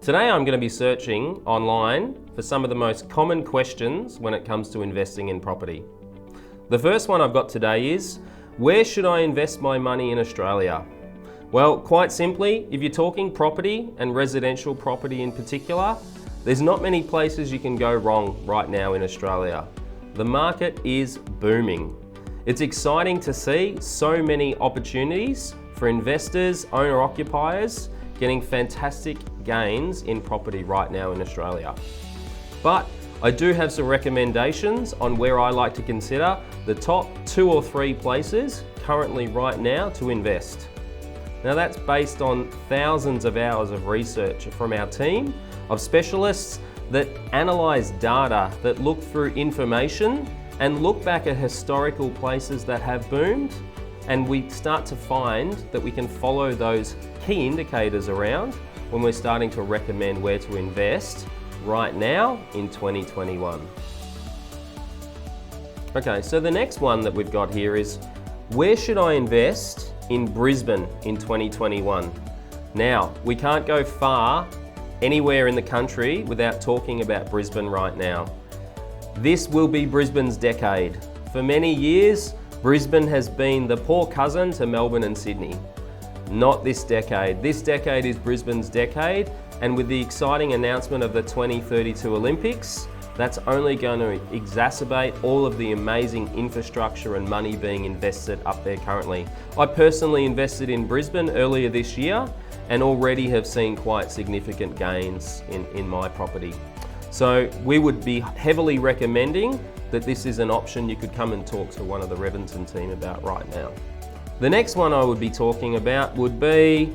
Today I'm going to be searching online for some of the most common questions when it comes to investing in property. The first one I've got today is, where should I invest my money in Australia? Well, quite simply, if you're talking property and residential property in particular, there's not many places you can go wrong right now in Australia. The market is booming. It's exciting to see so many opportunities for investors, owner-occupiers, getting fantastic gains in property right now in Australia. But I do have some recommendations on where I like to consider the top 2 or 3 places currently right now to invest. Now that's based on thousands of hours of research from our team of specialists that analyse data, that look through information and look back at historical places that have boomed, and we start to find that we can follow those key indicators around when we're starting to recommend where to invest right now in 2021. Okay, so the next one that we've got here is, where should I invest in Brisbane in 2021? Now, we can't go far anywhere in the country without talking about Brisbane right now. This will be Brisbane's decade. For many years, Brisbane has been the poor cousin to Melbourne and Sydney. Not this decade. This decade is Brisbane's decade, and with the exciting announcement of the 2032 Olympics, that's only going to exacerbate all of the amazing infrastructure and money being invested up there currently. I personally invested in Brisbane earlier this year and already have seen quite significant gains in my property. So we would be heavily recommending that this is an option you could come and talk to one of the Reventon team about right now. The next one I would be talking about would be,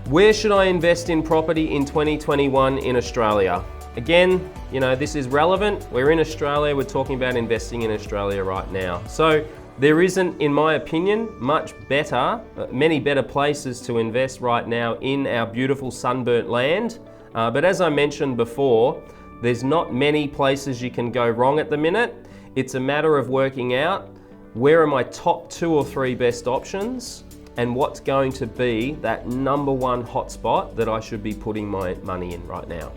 where should I invest in property in 2021 in Australia? Again, you know, this is relevant. We're in Australia, we're talking about investing in Australia right now. So there isn't, in my opinion, many better places to invest right now in our beautiful sunburnt land. But as I mentioned before, there's not many places you can go wrong at the minute. It's a matter of working out where are my top 2 or 3 best options and what's going to be that number 1 hotspot that I should be putting my money in right now.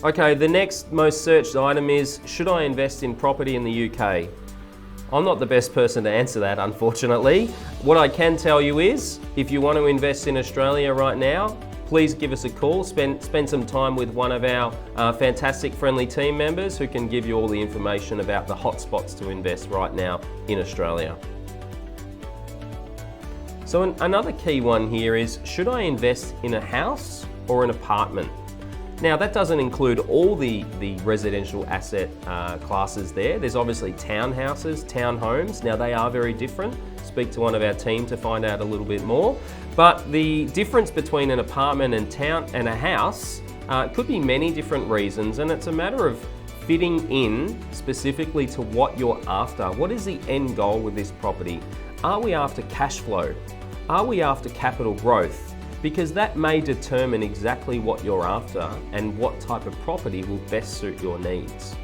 Okay, the next most searched item is, should I invest in property in the UK? I'm not the best person to answer that, unfortunately. What I can tell you is, if you want to invest in Australia right now, please give us a call, spend some time with one of our fantastic friendly team members who can give you all the information about the hotspots to invest right now in Australia. So another key one here is, should I invest in a house or an apartment? Now that doesn't include all the residential asset classes there. There's obviously townhouses, townhomes. Now they are very different. Speak to one of our team to find out a little bit more. But the difference between an apartment and a house could be many different reasons, and it's a matter of fitting in specifically to what you're after. What is the end goal with this property? Are we after cash flow? Are we after capital growth? Because that may determine exactly what you're after and what type of property will best suit your needs.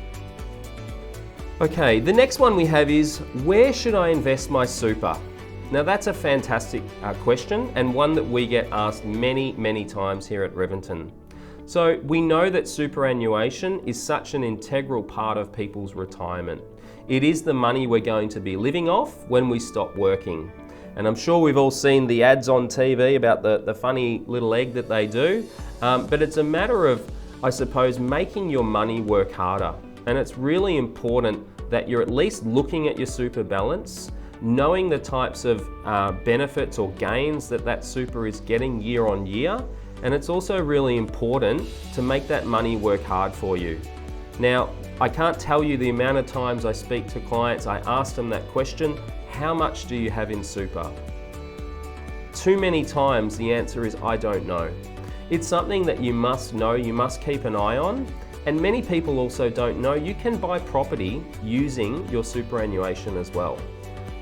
Okay, the next one we have is, where should I invest my super? Now that's a fantastic question, and one that we get asked many times here at Reventon. So we know that superannuation is such an integral part of people's retirement. It is the money we're going to be living off when we stop working. And I'm sure we've all seen the ads on TV about the funny little egg that they do. But it's a matter of, I suppose, making your money work harder. And it's really important that you're at least looking at your super balance, knowing the types of benefits or gains that super is getting year on year. And it's also really important to make that money work hard for you. Now, I can't tell you the amount of times I speak to clients, I ask them that question, how much do you have in super? Too many times the answer is, I don't know. It's something that you must know, you must keep an eye on. And many people also don't know you can buy property using your superannuation as well.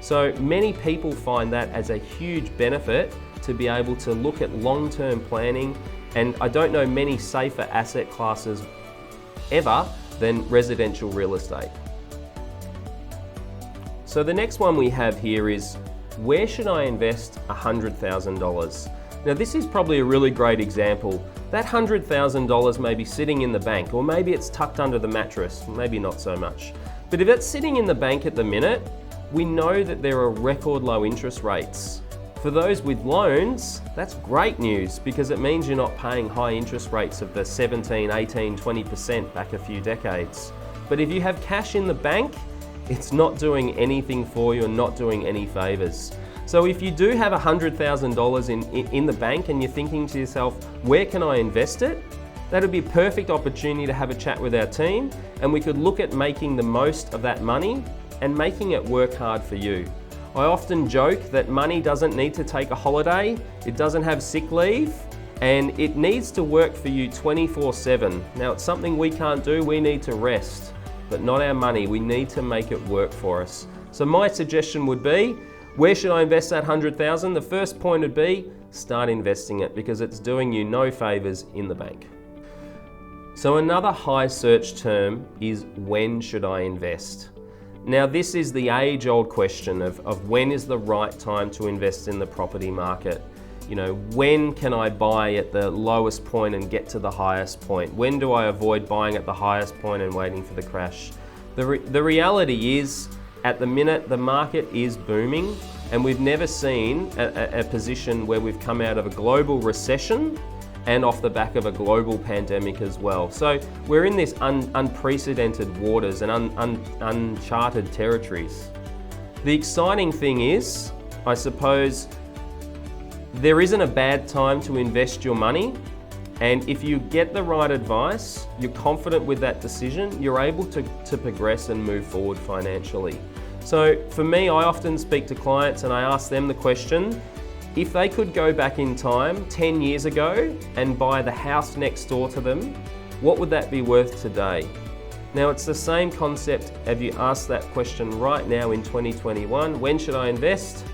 So many people find that as a huge benefit to be able to look at long-term planning, and I don't know many safer asset classes ever than residential real estate. So the next one we have here is, where should I invest $100,000? Now this is probably a really great example. That $100,000 may be sitting in the bank, or maybe it's tucked under the mattress, maybe not so much. But if it's sitting in the bank at the minute, we know that there are record low interest rates. For those with loans, that's great news because it means you're not paying high interest rates of the 17, 18, 20% back a few decades. But if you have cash in the bank, it's not doing anything for you and not doing any favors. So if you do have $100,000 in the bank and you're thinking to yourself, where can I invest it? That'd be a perfect opportunity to have a chat with our team, and we could look at making the most of that money and making it work hard for you. I often joke that money doesn't need to take a holiday, it doesn't have sick leave, and it needs to work for you 24/7. Now it's something we can't do, we need to rest, but not our money, we need to make it work for us. So my suggestion would be, where should I invest that $100,000? The first point would be, start investing it because it's doing you no favors in the bank. So another high search term is, when should I invest? Now this is the age-old question of when is the right time to invest in the property market. You know, when can I buy at the lowest point and get to the highest point? When do I avoid buying at the highest point and waiting for the crash? The reality is, at the minute, the market is booming, and we've never seen a position where we've come out of a global recession and off the back of a global pandemic as well. So we're in this unprecedented waters and uncharted territories. The exciting thing is, I suppose, there isn't a bad time to invest your money, and if you get the right advice, you're confident with that decision, you're able to progress and move forward financially. So for me, I often speak to clients and I ask them the question, if they could go back in time 10 years ago and buy the house next door to them, what would that be worth today? Now it's the same concept if you ask that question right now in 2021, when should I invest?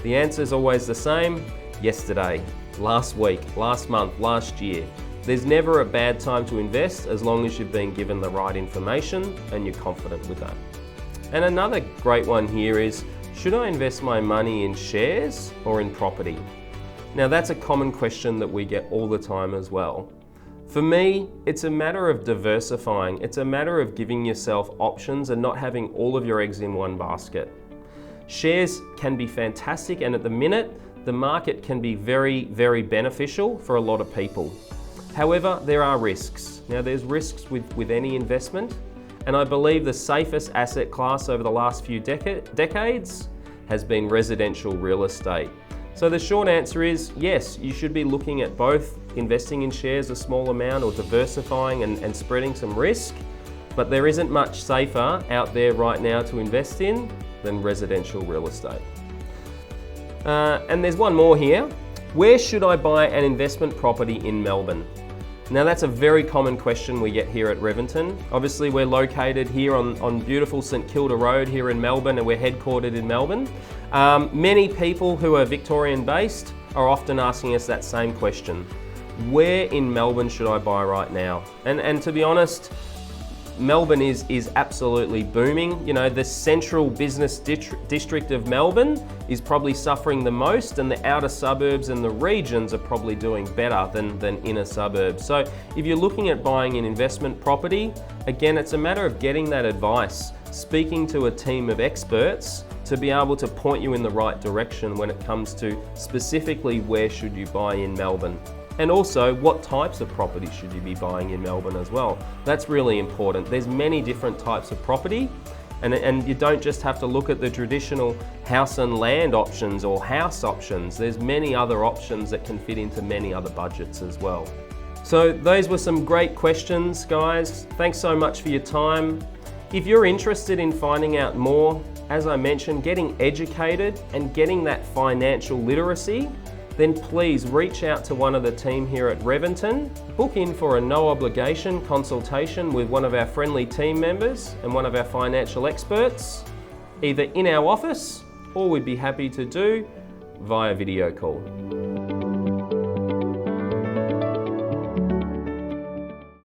The answer is always the same, yesterday, last week, last month, last year. There's never a bad time to invest as long as you've been given the right information and you're confident with that. And another great one here is, should I invest my money in shares or in property? Now that's a common question that we get all the time as well. For me, it's a matter of diversifying. It's a matter of giving yourself options and not having all of your eggs in one basket. Shares can be fantastic, and at the minute, the market can be very, very beneficial for a lot of people. However, there are risks. Now there's risks with any investment, and I believe the safest asset class over the last few decades has been residential real estate. So the short answer is, yes, you should be looking at both investing in shares a small amount or diversifying and spreading some risk, but there isn't much safer out there right now to invest in than residential real estate. And there's one more here. Where should I buy an investment property in Melbourne? Now that's a very common question we get here at Revington. Obviously we're located here on beautiful St Kilda Road here in Melbourne, and we're headquartered in Melbourne. Many people who are Victorian based are often asking us that same question. Where in Melbourne should I buy right now? And to be honest, Melbourne is absolutely booming. You know, the central business district of Melbourne is probably suffering the most, and the outer suburbs and the regions are probably doing better than inner suburbs. So if you're looking at buying an investment property, again, it's a matter of getting that advice, speaking to a team of experts to be able to point you in the right direction when it comes to specifically where should you buy in Melbourne. And also, what types of property should you be buying in Melbourne as well? That's really important. There's many different types of property, and you don't just have to look at the traditional house and land options or house options. There's many other options that can fit into many other budgets as well. So those were some great questions, guys. Thanks so much for your time. If you're interested in finding out more, as I mentioned, getting educated and getting that financial literacy, then please reach out to one of the team here at Revington. Book in for a no obligation consultation with one of our friendly team members and one of our financial experts, either in our office or we'd be happy to do via video call.